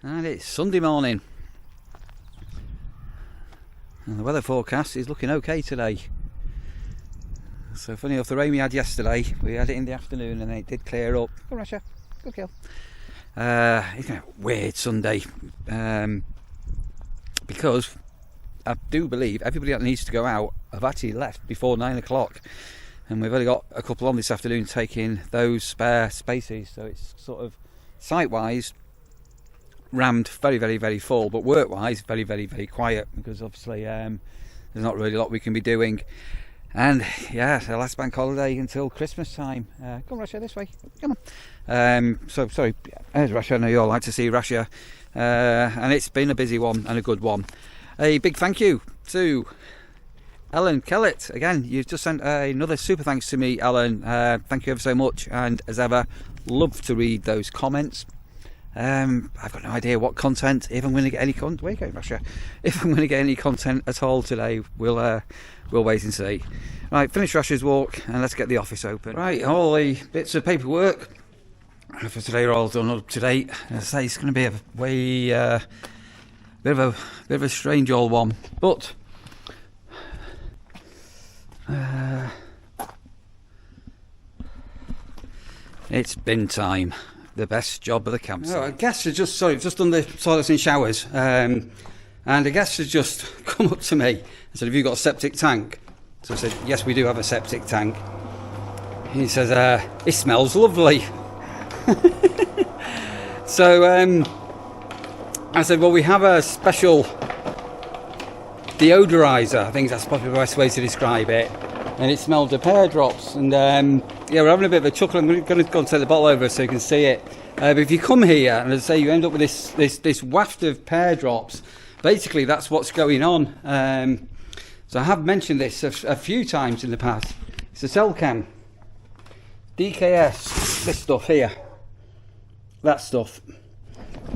And it's Sunday morning. And the weather forecast is looking okay today. So funny enough, the rain we had yesterday, we had it in the afternoon and then it did clear up. Go Russia, good kill. It's a weird Sunday. Because I do believe everybody that needs to go out have actually left before 9 o'clock. And we've only got a couple on this afternoon taking those spare spaces. So it's sort of site-wise rammed very, very, very full, but work-wise very, very, very quiet, because obviously there's not really a lot we can be doing. And yeah, the last bank holiday until Christmas time. Come on, Russia, this way. Come on. So sorry, there's Russia. I know you all like to see Russia, and it's been a busy one and a good one. A big thank you to Ellen Kellett. Again, you've just sent another super thanks to me, Ellen. Thank you ever so much, and as ever, love to read those comments. I've got no idea what content, if I'm going to get any content. Where are you going, Russia? If I'm going to get any content at all today, we'll wait and see. Right, finish Russia's walk and let's get the office open. Right, all the bits of paperwork for today are all done up to date. As I say, it's going to be a bit of a strange old one, but it's bin time. The best job of the campsite. Oh, a guest has just done the toilets and showers, and a guest has just come up to me and said, "Have you got a septic tank?" So I said, "Yes, we do have a septic tank." He says, "It smells lovely." So I said, "Well, we have a special deodorizer. I think that's probably the best way to describe it. And it smelled of pear drops, and yeah, we're having a bit of a chuckle. I'm going to go and take the bottle over so you can see it. But if you come here, and as I say, you end up with this waft of pear drops. Basically, that's what's going on. So I have mentioned this a few times in the past. It's a Cellcam DKS. This stuff here, that stuff.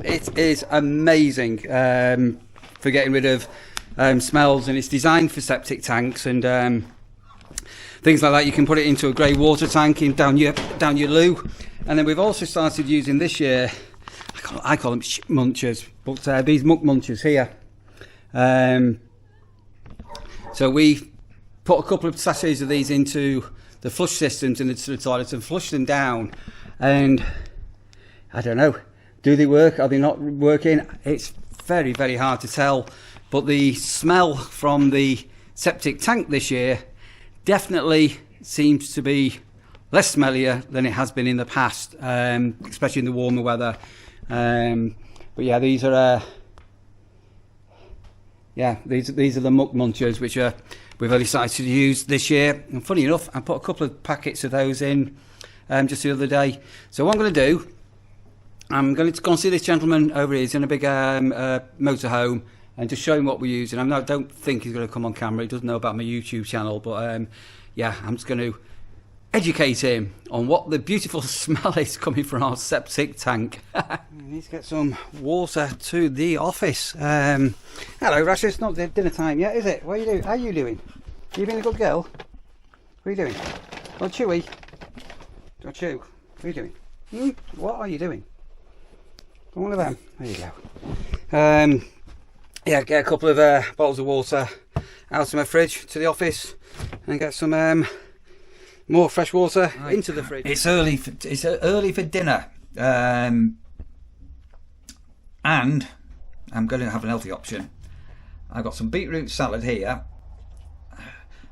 It is amazing for getting rid of smells, and it's designed for septic tanks and things like that. You can put it into a grey water tank down your loo. And then we've also started using this year, I call them munchers, but these muck munchers here. So we put a couple of sachets of these into the flush systems in the toilets and flush them down. And I don't know, do they work? Are they not working? It's very, very hard to tell. But the smell from the septic tank this year definitely seems to be less smellier than it has been in the past, especially in the warmer weather. But yeah, these are these are the muck munchers, which we've only started to use this year. And funny enough, I put a couple of packets of those in just the other day. So what I'm going to do, I'm going to go and see this gentleman over here. He's in a big motorhome, and just show him what we're using. I don't think he's going to come on camera. He doesn't know about my YouTube channel, but yeah, I'm just going to educate him on what the beautiful smell is coming from our septic tank. I need to get some water to the office. Hello, Rasha. It's not dinner time yet, is it? What are you doing? How are you doing? You being a good girl? What are you doing? Oh, Chewy. Don't chew. What are you doing? What are you doing? One of them. There you go. Yeah, get a couple of bottles of water out of my fridge to the office, and get some more fresh water into the fridge. It's early for dinner, and I'm going to have an healthy option. I've got some beetroot salad here,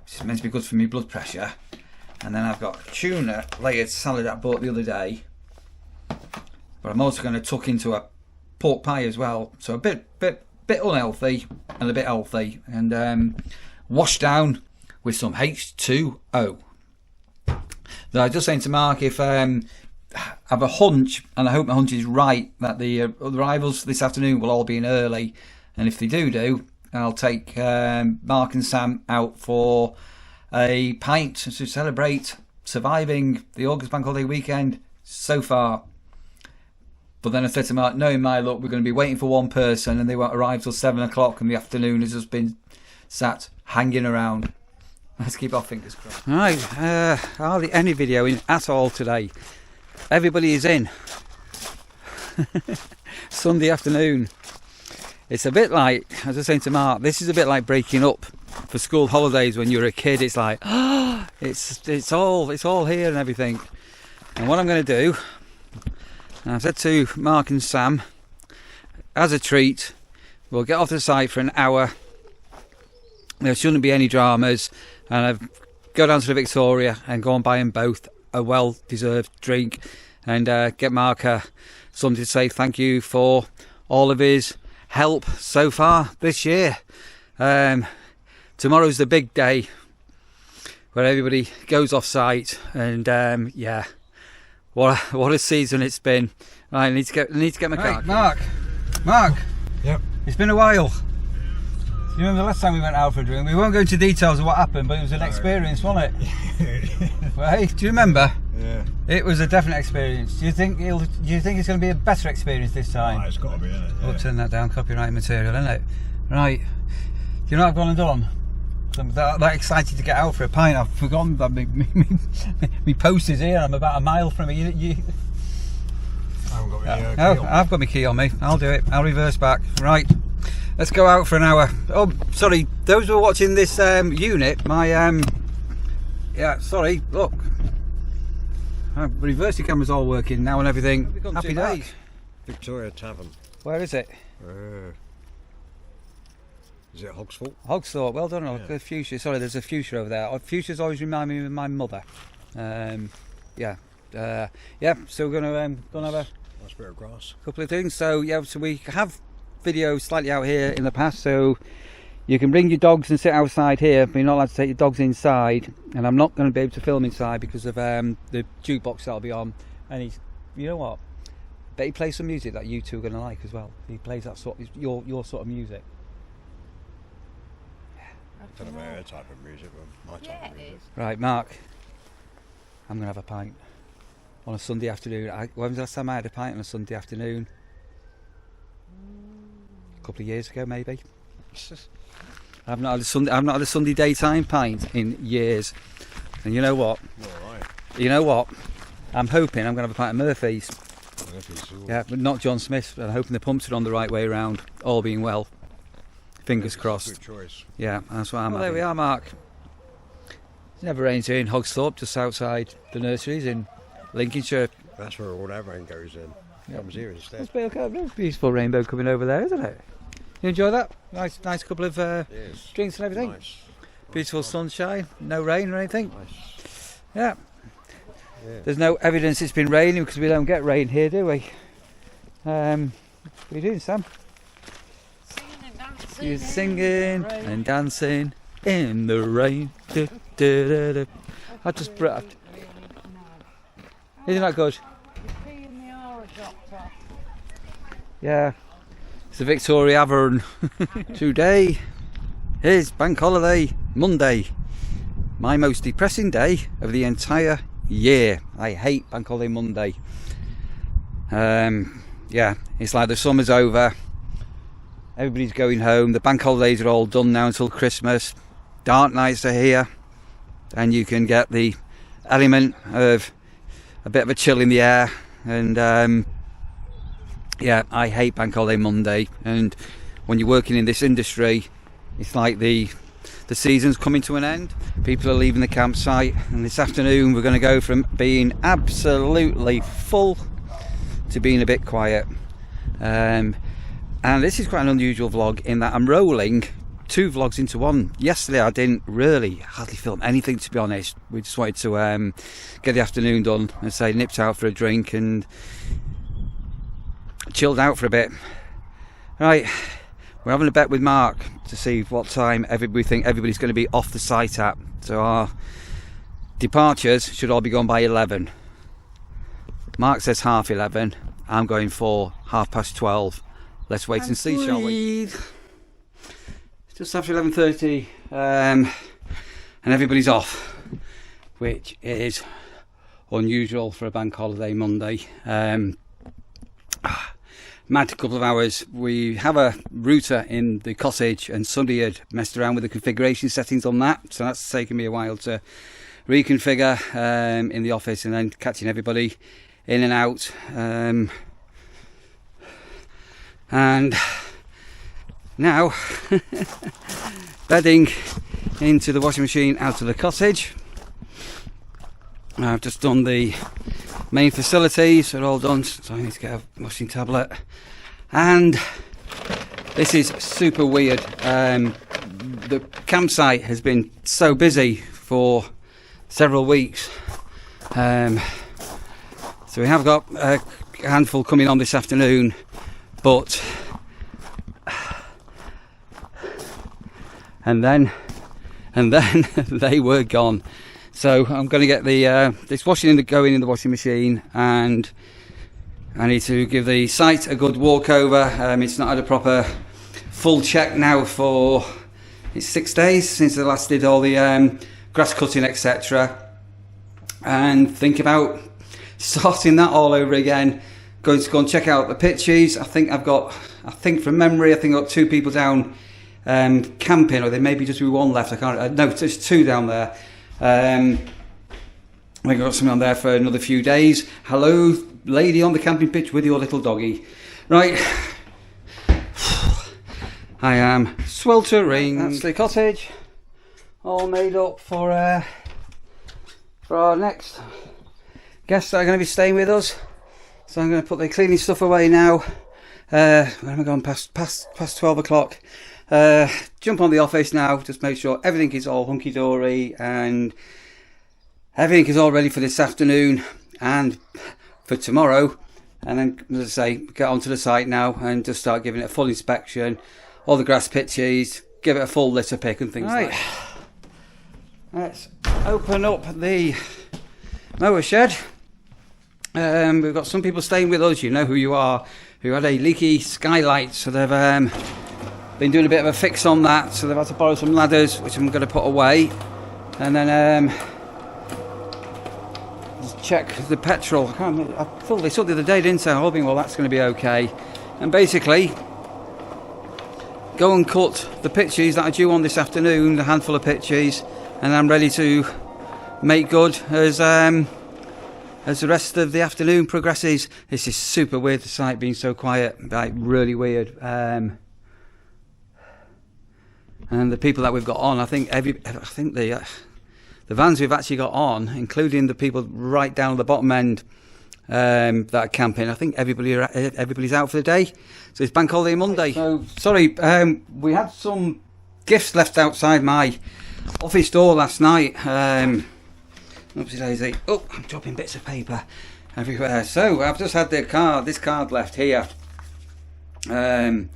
which is meant to be good for my blood pressure, and then I've got tuna layered salad I bought the other day. But I'm also going to tuck into a pork pie as well, so a bit unhealthy and a bit healthy, and washed down with some H2O. So I was just saying to Mark, if I have a hunch, and I hope my hunch is right, that the arrivals this afternoon will all be in early, and if they do, I'll take Mark and Sam out for a pint to celebrate surviving the August Bank Holiday weekend so far. But then I said to Mark, knowing my luck, we're going to be waiting for one person, and they won't arrive till 7 o'clock, and the afternoon has just been sat hanging around. Let's keep our fingers crossed. Right, hardly any video in at all today. Everybody is in. Sunday afternoon. It's a bit like, as I was saying to Mark, this is a bit like breaking up for school holidays when you're a kid. It's like, oh, it's all here and everything. And what I'm going to do, and I've said to Mark and Sam, as a treat, we'll get off the site for an hour. There shouldn't be any dramas, and I've go down to the Victoria and go and buy them both a well-deserved drink, and get Mark something to say thank you for all of his help so far this year. Tomorrow's the big day where everybody goes off site, and yeah, what a season it's been. Right, I need to get my car. Mark. Yep. It's been a while. You remember the last time we went out for a drink? We won't go into details of what happened, but it was an experience, wasn't it? Right? Do you remember? Yeah. It was a definite experience. Do you think it's going to be a better experience this time? Oh, it's got to be, isn't it? Yeah. We'll turn that down. Copyright material, isn't it? Right. Do you know what I've gone and done? I'm that excited to get out for a pint. I've forgotten that my post is here. I'm about a mile from it. I haven't got my key on. I've got my key on me. I'll do it. I'll reverse back. Right. Let's go out for an hour. Oh, sorry. Those who are watching this unit, my yeah. Sorry. Look. Reversing camera's all working now and everything. Happy days. Victoria Tavern. Where is it? Is it Hogsthorpe? Hogsthorpe. Well done. Yeah. Fuchsia. Sorry, there's a Fuchsia over there. Fuchsias always remind me of my mother. Yeah. Yeah. So we're gonna have a Nice bit of grass. couple of things. So yeah. So we have videos slightly out here in the past. So you can bring your dogs and sit outside here, but you're not allowed to take your dogs inside. And I'm not going to be able to film inside because of the jukebox that'll be on. And you know what? Bet he plays some music that you two are going to like as well. He plays that sort of your sort of music. I don't know her type of music, but my type of music. Right, Mark. I'm going to have a pint on a Sunday afternoon. When was the last time I had a pint on a Sunday afternoon? A couple of years ago, maybe. I've not had a Sunday daytime pint in years. And you know what? All right. You know what? I'm hoping I'm going to have a pint of Murphy's. Ooh. Yeah, but not John Smith's. I'm hoping the pumps are on the right way around. All being well. Fingers crossed. Good choice. Yeah, that's what I'm having. There we are, Mark. It never rains here in Hogsthorpe, just outside the nurseries in Lincolnshire. That's where all that rain goes in. Yeah. Comes here instead. There's a beautiful rainbow coming over there, isn't it? You enjoy that? Nice couple of Yes. drinks and everything. Nice. Beautiful sunshine, no rain or anything. Nice. Yeah. Yeah. There's no evidence it's been raining because we don't get rain here, do we? What are you doing, Sam? You're singing and dancing in the rain. Du, du, du, du. I just Isn't that good? Yeah. It's the Victoria Tavern. Today is Bank Holiday Monday. My most depressing day of the entire year. I hate Bank Holiday Monday. Yeah, it's like the summer's over. Everybody's going home. The bank holidays are all done now until Christmas. Dark nights are here. And you can get the element of a bit of a chill in the air. And yeah, I hate Bank Holiday Monday. And when you're working in this industry, it's like the season's coming to an end. People are leaving the campsite. And this afternoon we're going to go from being absolutely full to being a bit quiet. And this is quite an unusual vlog in that I'm rolling two vlogs into one. Yesterday I didn't really hardly film anything, to be honest. We just wanted to get the afternoon done and say nipped out for a drink and chilled out for a bit. Right, we're having a bet with Mark to see what time we think everybody's going to be off the site at. So our departures should all be gone by 11. Mark says 11:30. I'm going for 12:30. Let's wait and see, shall we? It's just after 11:30, and everybody's off, which is unusual for a bank holiday Monday. Mad couple of hours. We have a router in the cottage, and somebody had messed around with the configuration settings on that, so that's taken me a while to reconfigure in the office, and then catching everybody in and out. And now bedding into the washing machine out of the cottage. I've just done the main facilities, they're all done, so I need to get a washing tablet. And this is super weird. The campsite has been so busy for several weeks. So we have got a handful coming on this afternoon, but and then they were gone. So I'm going to get the this washing going in the washing machine, and I need to give the site a good walk over. It's not had a proper full check now for it's 6 days since they last did all the grass cutting, etc. And think about starting that all over again. Going to go and check out the pitches. I think from memory, I think I've got 2 people down camping, or there may be just be 1 left. I can't. No, there's 2 down there. I think I've got something on there for another few days. Hello, lady on the camping pitch with your little doggy. Right. I am sweltering. That's the cottage, all made up for our next guests that are going to be staying with us. So I'm going to put the cleaning stuff away now. When am I going past 12 o'clock? Jump on the office now, just make sure everything is all hunky-dory and everything is all ready for this afternoon and for tomorrow. And then, as I say, get onto the site now and just start giving it a full inspection, all the grass pitches, give it a full litter pick and things like that. Let's open up the mower shed. We've got some people staying with us, you know who you are, who had a leaky skylight, so they've been doing a bit of a fix on that, so they've had to borrow some ladders, which I'm going to put away, and then just check the petrol. I filled this up the other day, didn't I? Hoping, well, that's going to be okay, and basically go and cut the pitches that are due on this afternoon, the handful of pitches, and I'm ready to make good as the rest of the afternoon progresses. This is super weird, the site being so quiet, like really weird. And the people that we've got on, I think the vans we've actually got on, including the people right down at the bottom end that are camping, I think everybody's out for the day. So it's Bank Holiday Monday. So sorry, we had some gifts left outside my office door last night. Oopsie daisy. Oh, I'm dropping bits of paper everywhere. So I've just had this card left here, and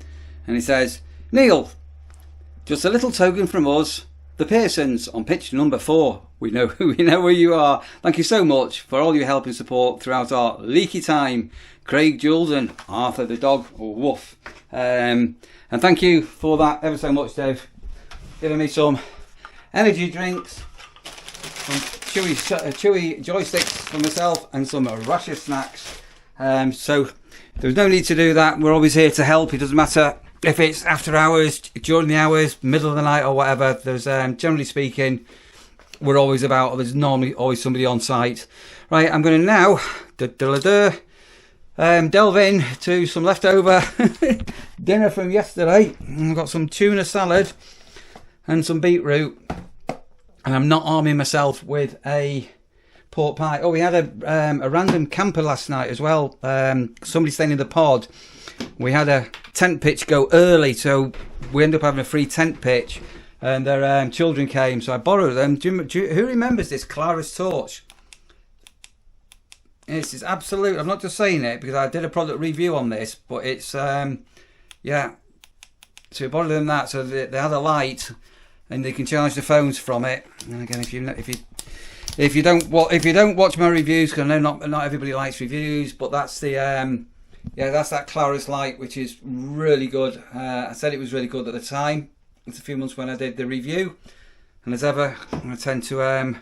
it says, Neil, just a little token from us, the Pearsons, on pitch number 4. We know who you are. Thank you so much for all your help and support throughout our leaky time. Craig, Jules and Arthur the dog, or Woof. And thank you for that ever so much, Dave. Giving me some energy drinks, some chewy joysticks for myself, and some rasher snacks. So there's no need to do that. We're always here to help. It doesn't matter if it's after hours, during the hours, middle of the night or whatever. There's generally speaking, there's normally always somebody on site. Right, I'm going to now delve in to some leftover dinner from yesterday. I've got some tuna salad and some beetroot, and I'm not arming myself with a pork pie. Oh, we had a random camper last night as well. Somebody staying in the pod. We had a tent pitch go early, so we ended up having a free tent pitch, and their children came, so I borrowed them. Who remembers this Clara's torch? This is absolute. I'm not just saying it because I did a product review on this, but it's yeah. So we borrowed them that, so they had a light, and they can charge the phones from it. And again, if you don't watch my reviews, because I know not everybody likes reviews, but that's the that's that Clara's light, which is really good. I said it was really good at the time. It's a few months when I did the review, and as ever, I tend to I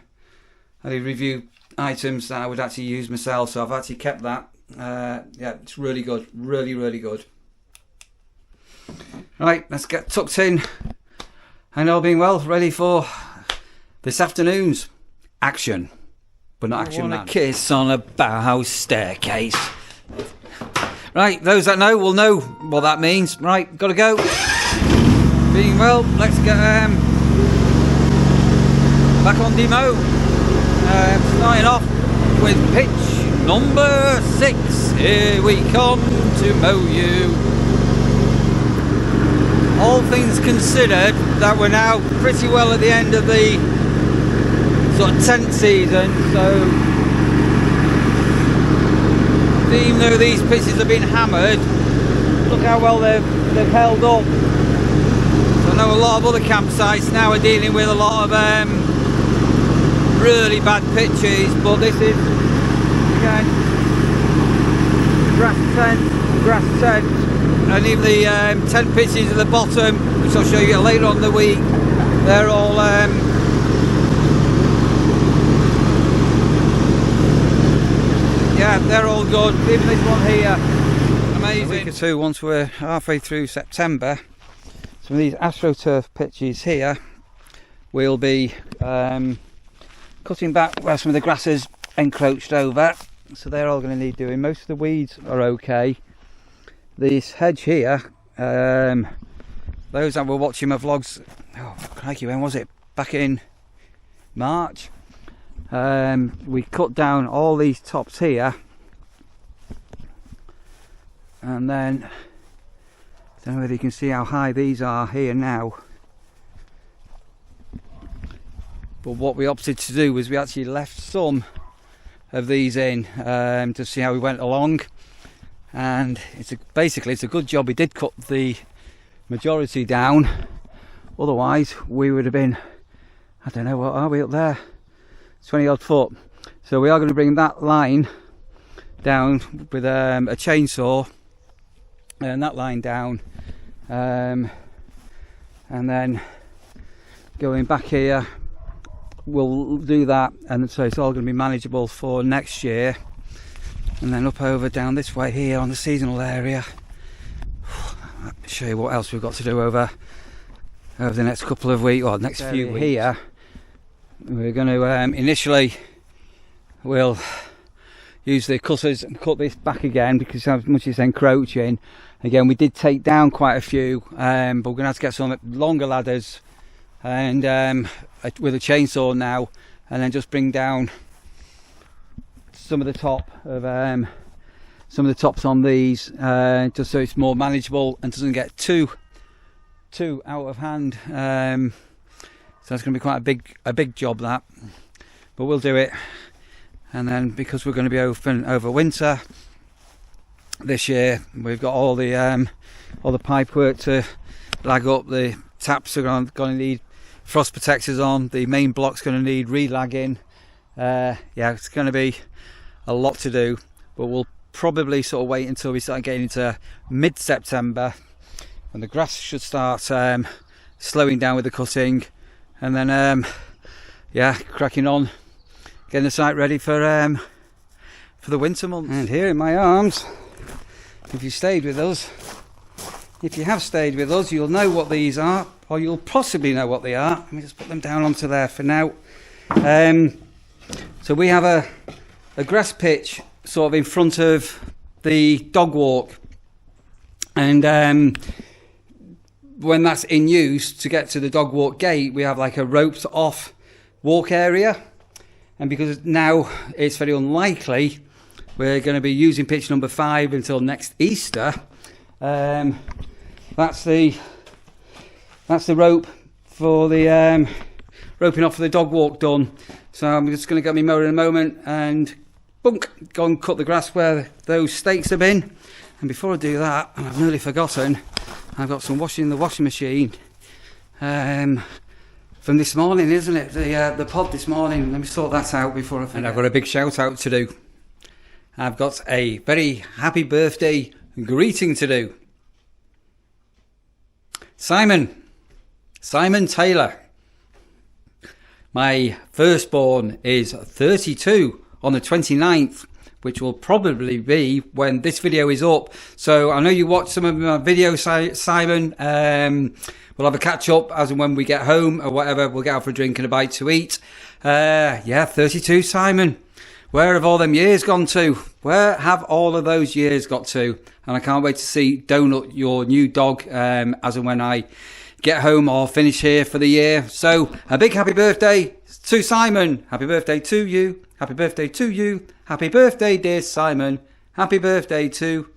review items that I would actually use myself, so I've actually kept that. Yeah, it's really good, really good. Right, let's get tucked in, and all being well, ready for this afternoon's action, but not action man. A kiss on a Bauhaus staircase. Right, those that know will know what that means. Right, gotta go. Being well, let's get back on demo. Starting off with pitch number 6. Here we come to mow you. All things considered, that we're now pretty well at the end of the sort of tent season, so even though these pitches have been hammered, look how well they've held up. So I know a lot of other campsites now are dealing with a lot of really bad pitches, but this is, again, grass tent, and even the tent pitches at the bottom, which I'll show you later on in the week, they're all yeah, they're all good. Even this one here, amazing. A week or two, once we're halfway through September, some of these AstroTurf pitches here, we'll be cutting back where some of the grass has encroached over. So they're all going to need doing. Most of the weeds are okay. This hedge here, those that were watching my vlogs, oh crikey, when was it? Back in March. We cut down all these tops here, and then I don't know whether you can see how high these are here now, but what we opted to do was we actually left some of these in to see how we went along, and basically it's a good job we did cut the majority down, otherwise we would have been, I don't know, what are we up there, 20 odd foot. So we are going to bring that line down with a chainsaw, and that line down, and then going back here we'll do that, and so it's all going to be manageable for next year. And then up over down this way here on the seasonal area, I'll show you what else we've got to do over the next couple of weeks, or next few weeks. Here we're going to initially we'll use the cutters and cut this back again, because how much it's encroaching. Again, we did take down quite a few, but we're going to have to get some longer ladders and with a chainsaw now, and then just bring down some of the top of some of the tops on these, just so it's more manageable and doesn't get too out of hand. So that's going to be quite a big job, that, but we'll do it. And then because we're going to be open over winter this year, we've got all the pipe work to lag up. The taps are going to need frost protectors on. The main block's going to need relagging. Yeah, it's going to be a lot to do, but we'll probably sort of wait until we start getting into mid-September, when the grass should start slowing down with the cutting. And then yeah, cracking on, getting the site ready for the winter months. And here in my arms, if you have stayed with us, you'll know what these are, or you'll possibly know what they are. Let me just put them down onto there for now. So we have a grass pitch sort of in front of the dog walk, and when that's in use, to get to the dog walk gate, we have like a roped off walk area. And because now it's very unlikely we're going to be using pitch number 5 until next Easter, that's the rope for the roping off for the dog walk done. So I'm just going to get me mower in a moment and bunk, go and cut the grass where those stakes have been. And before I do that, and I've nearly forgotten, I've got some washing in the washing machine from this morning, isn't it? The pod this morning. Let me sort that out before I forget. And I've got a big shout out to do. I've got a very happy birthday greeting to do. Simon Taylor. My firstborn is 32 on the 29th, which will probably be when this video is up. So I know you watched some of my videos, Simon. We'll have a catch up as and when we get home or whatever. We'll get out for a drink and a bite to eat. Yeah, 32, Simon. Where have all them years gone to? Where have all of those years got to? And I can't wait to see Donut, your new dog, as and when I get home or finish here for the year. So a big happy birthday to Simon. Happy birthday to you. Happy birthday to you. Happy birthday, dear Simon. Happy birthday to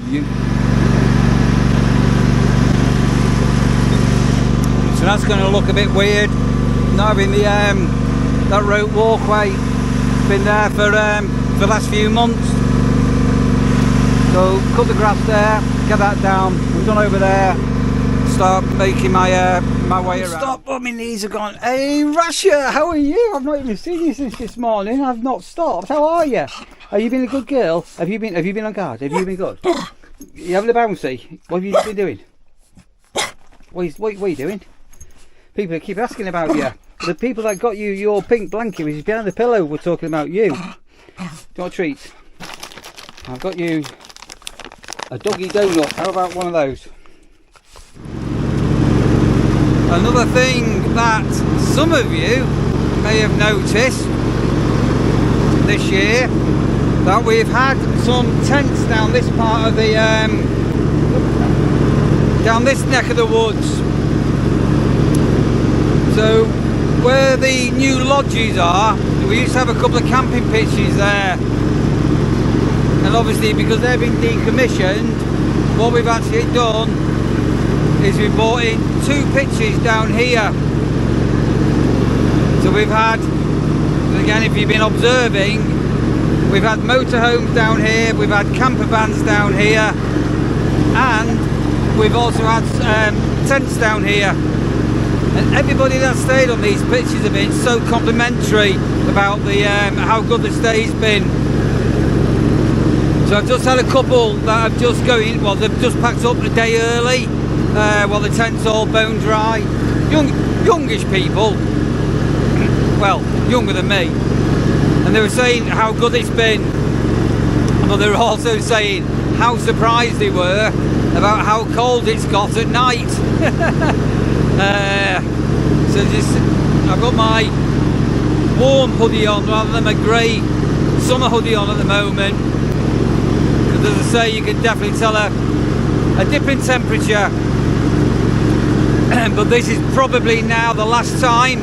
you. So that's going to look a bit weird. Not having the that rope walkway. Been there for the last few months. So cut the grass there, get that down. We've gone over there. Start making my my way around. Stop! Oh, my knees have gone. Hey, Rasha, how are you? I've not even seen you since this morning. I've not stopped. How are you? Have you been a good girl? Have you been on guard? Have you been good? You having a bouncy? What have you been doing? What are you doing? People keep asking about you. The people that got you your pink blanket, which is behind the pillow, were talking about you. Do you want a treat? I've got you a doggy donut. How about one of those? Another thing that some of you may have noticed this year, that we've had some tents down this part of the down this neck of the woods. So where the new lodges are, we used to have a couple of camping pitches there, and obviously because they've been decommissioned, what we've actually done is we brought in 2 pitches down here. So we've had, again, if you've been observing, we've had motorhomes down here, we've had camper vans down here, and we've also had tents down here. And everybody that stayed on these pitches have been so complimentary about the how good the stay's been. So I've just had a couple that have just going, well, they've just packed up a day early while the tent's all bone dry. Youngish people, well, younger than me, and they were saying how good it's been, but they were also saying how surprised they were about how cold it's got at night. So just, I've got my warm hoodie on rather than my grey summer hoodie on at the moment, because as I say, you can definitely tell a dip in temperature. But this is probably now the last time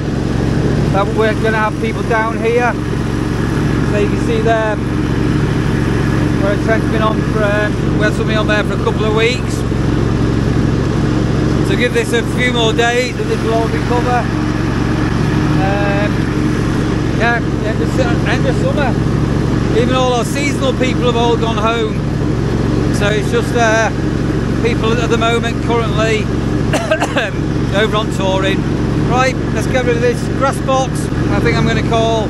that we're going to have people down here. So you can see there where a tent's been on for, we had something on there for a couple of weeks. So give this a few more days and this will all recover. Yeah, end of summer. Even all our seasonal people have all gone home. So it's just people at the moment currently over on touring. Right, let's get rid of this grass box. I think I'm going to call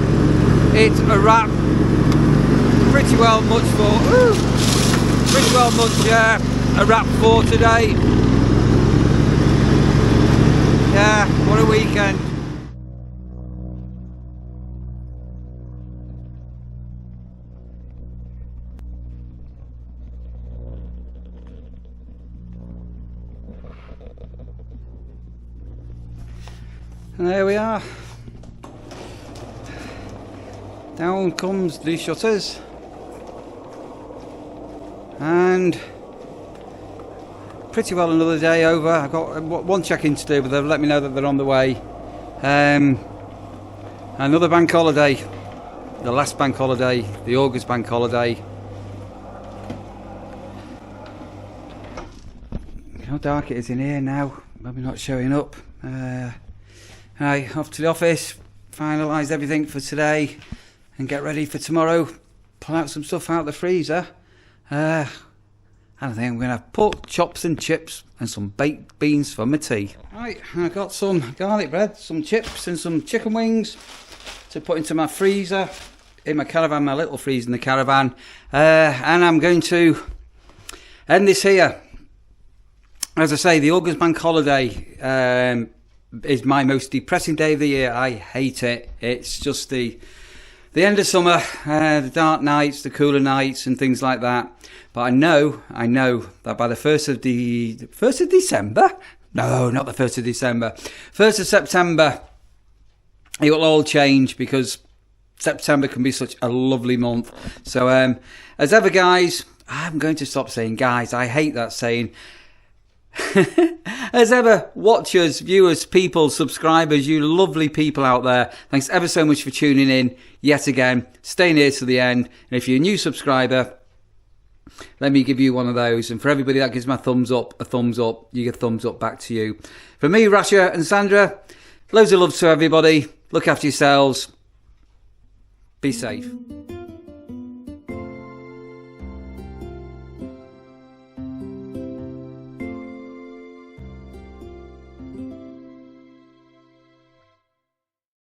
it a wrap. Pretty well much a wrap for today. Yeah, what a weekend. And there we are. Down comes the shutters. And pretty well another day over. I've got one check-in to do, but they've let me know that they're on the way. Another bank holiday. The last bank holiday, the August bank holiday. How dark it is in here now. Maybe not showing up. Right, off to the office, finalise everything for today and get ready for tomorrow. Pull out some stuff out of the freezer. I think I'm going to have pork chops and chips and some baked beans for my tea. Right, I've got some garlic bread, some chips and some chicken wings to put into my freezer, in my caravan, my little freezer in the caravan. And I'm going to end this here. As I say, the August bank holiday is my most depressing day of the year. I hate it. It's just the end of summer, the dark nights, the cooler nights and things like that. But I know that by the 1st of December? No, not the 1st of December. 1st of September, it will all change, because September can be such a lovely month. So as ever, guys, I'm going to stop saying guys. I hate that saying. As ever, watchers, viewers, people, subscribers, you lovely people out there, thanks ever so much for tuning in yet again. Staying here to the end. And if you're a new subscriber, let me give you one of those. And for everybody that gives my thumbs up, a thumbs up, you get a thumbs up back to you. For me, Rasha and Sandra, loads of love to everybody. Look after yourselves. Be safe.